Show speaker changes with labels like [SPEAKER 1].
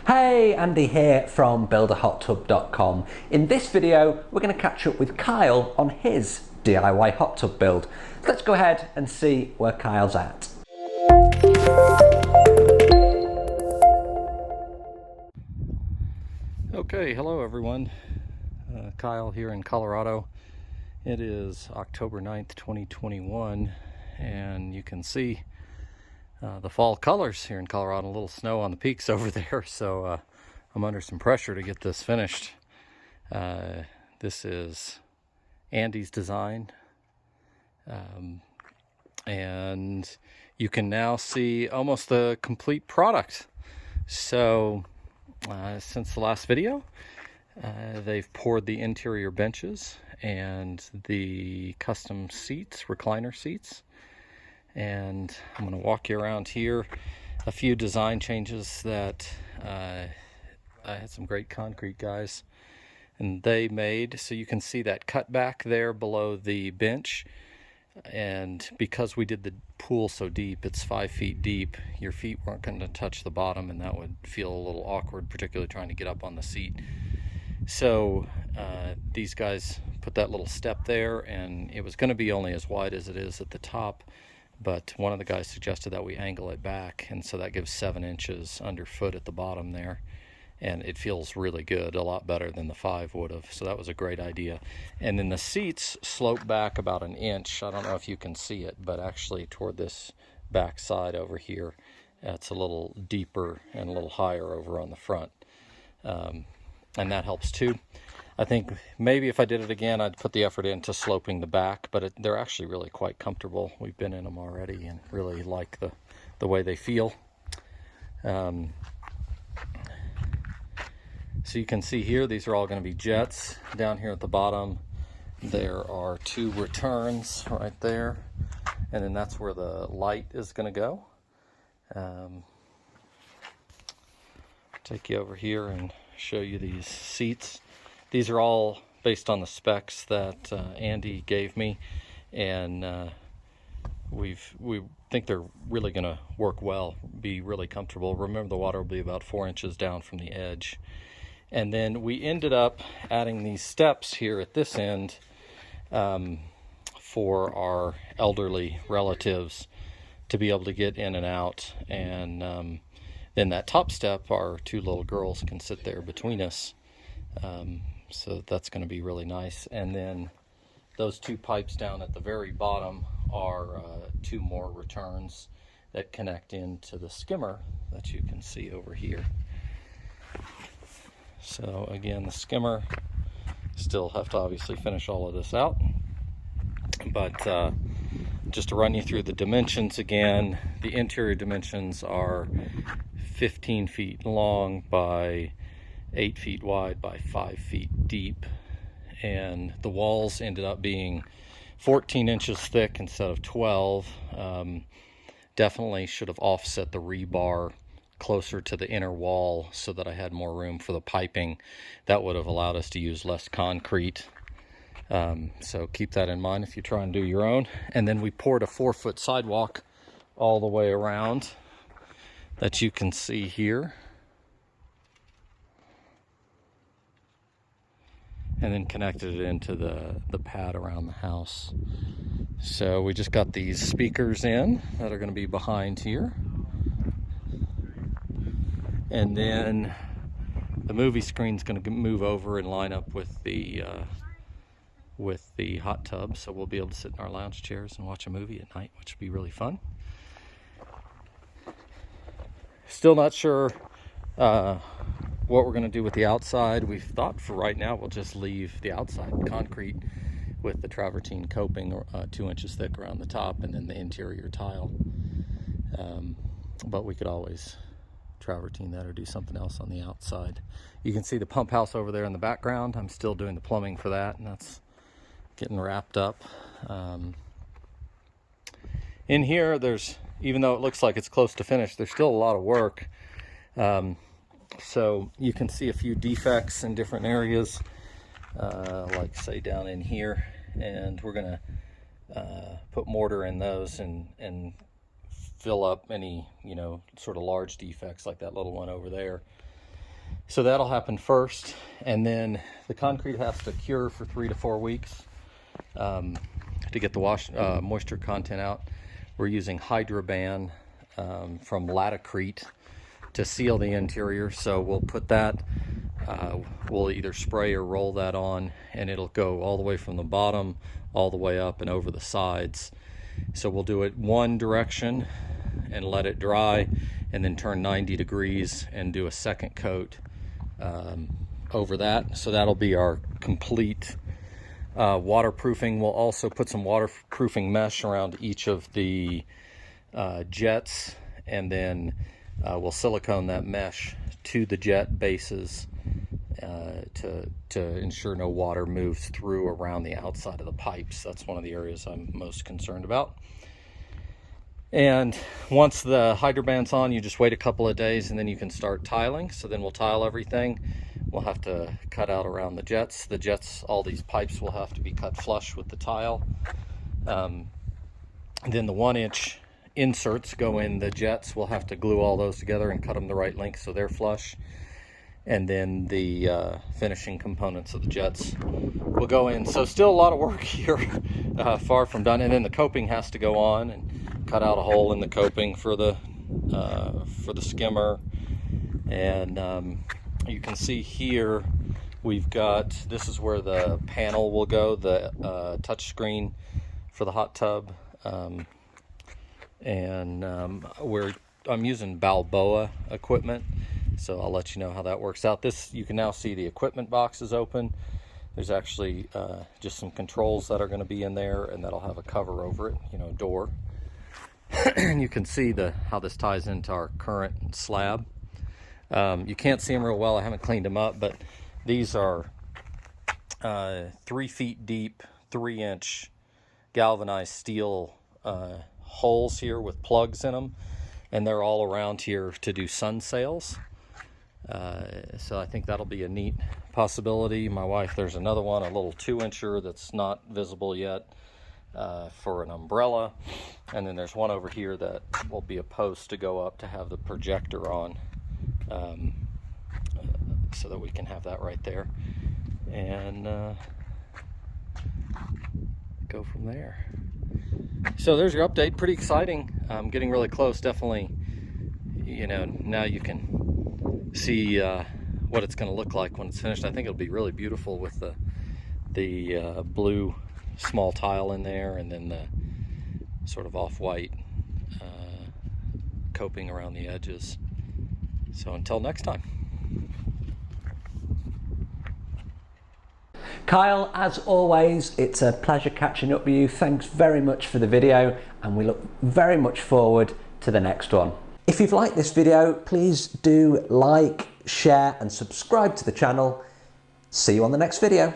[SPEAKER 1] Hey, Andy here from builderhottub.com. In this video, we're going to catch up with Kyle on his DIY hot tub build. Let's go ahead and see where Kyle's at.
[SPEAKER 2] Okay, hello everyone. Kyle here in Colorado. It is October 9th, 2021, and you can see the fall colors here in Colorado. A little snow on the peaks over there, so I'm under some pressure to get this finished. This is Andy's design, and you can now see almost the complete product. So since the last video, they've poured the interior benches and the custom seats, recliner seats. And I'm going to walk you around here. A few design changes that I had some great concrete guys and they made. So you can see that cut back there below the bench. And because we did the pool so deep, it's 5 feet deep, your feet weren't going to touch the bottom, and that would feel a little awkward, particularly trying to get up on the seat. So these guys put that little step there, and it was going to be only as wide as it is at the top, but one of the guys suggested that we angle it back, and so that gives 7 inches underfoot at the bottom there, and it feels really good, a lot better than the 5 would have. So that was a great idea. And then the seats slope back about 1 inch. I don't know if you can see it, but actually toward this back side over here, it's a little deeper and a little higher over on the front, and that helps too. I think maybe if I did it again, I'd put the effort into sloping the back, but they're actually really quite comfortable. We've been in them already and really like the way they feel. So you can see here, these are all going to be jets. Down here at the bottom, there are 2 returns right there, and then that's where the light is going to go. Take you over here and show you these seats. These are all based on the specs that Andy gave me, and we think they're really going to work well, be really comfortable. Remember, the water will be about 4 inches down from the edge. And then we ended up adding these steps here at this end for our elderly relatives to be able to get in and out. And then that top step, our 2 little girls can sit there between us. So that's going to be really nice. And then those 2 pipes down at the very bottom are 2 more returns that connect into the skimmer that you can see over here. So again, the skimmer, still have to obviously finish all of this out, but just to run you through the dimensions again, the interior dimensions are 15 feet long by 8 feet wide by 5 feet deep, and the walls ended up being 14 inches thick instead of 12. Definitely should have offset the rebar closer to the inner wall so that I had more room for the piping. That would have allowed us to use less concrete. So keep that in mind if you try and do your own. And then we poured a 4-foot sidewalk all the way around that you can see here. And then connected it into the pad around the house. So we just got these speakers in that are going to be behind here. And then the movie screen's going to move over and line up with the hot tub, so we'll be able to sit in our lounge chairs and watch a movie at night, which will be really fun. Still not sure what we're going to do with the outside. We've thought for right now we'll just leave the outside concrete with the travertine coping 2 inches thick around the top, and then the interior tile. But we could always travertine that or do something else on the outside. You can see the pump house over there in the background. I'm still doing the plumbing for that, and that's getting wrapped up. In here, even though it looks like it's close to finished, there's still a lot of work. So you can see a few defects in different areas, like say down in here, and we're gonna put mortar in those and fill up any, sort of large defects like that little one over there. So that'll happen first, and then the concrete has to cure for 3 to 4 weeks to get the moisture content out. We're using Hydroban from Latacrete to seal the interior. So we'll put that, we'll either spray or roll that on, and it'll go all the way from the bottom all the way up and over the sides. So we'll do it one direction and let it dry, and then turn 90 degrees and do a second coat over that. So that'll be our complete waterproofing. We'll also put some waterproofing mesh around each of the jets, and then we'll silicone that mesh to the jet bases to ensure no water moves through around the outside of the pipes. That's one of the areas I'm most concerned about. And once the Hydroban's on, you just wait a couple of days and then you can start tiling. So then we'll tile everything. We'll have to cut out around the jets. The jets, all these pipes will have to be cut flush with the tile. Then the 1-inch inserts go in the jets. We'll have to glue all those together and cut them the right length so they're flush. And then the finishing components of the jets will go in. So still a lot of work here, far from done. And then the coping has to go on, and cut out a hole in the coping for the skimmer. And you can see here we've got, this is where the panel will go, the touch screen for the hot tub. I'm using Balboa equipment, so I'll let you know how that works out. This, you can now see the equipment box is open. There's actually just some controls that are going to be in there, and that'll have a cover over it, you know, door. And you can see how this ties into our current slab. You can't see them real well, I haven't cleaned them up, but these are 3 feet deep, 3-inch galvanized steel holes here with plugs in them, and they're all around here to do sun sails. So I think that'll be a neat possibility. My wife, there's another one, a little 2-incher that's not visible yet, for an umbrella. And then there's one over here that will be a post to go up to have the projector on, so that we can have that right there, and go from there. So there's your update. Pretty exciting. Getting really close. Definitely, you know, now you can see what it's going to look like when it's finished. I think it'll be really beautiful with the blue small tile in there, and then the sort of off-white coping around the edges. So until next time.
[SPEAKER 1] Kyle, as always, it's a pleasure catching up with you. Thanks very much for the video, and we look very much forward to the next one. If you've liked this video, please do like, share and subscribe to the channel. See you on the next video.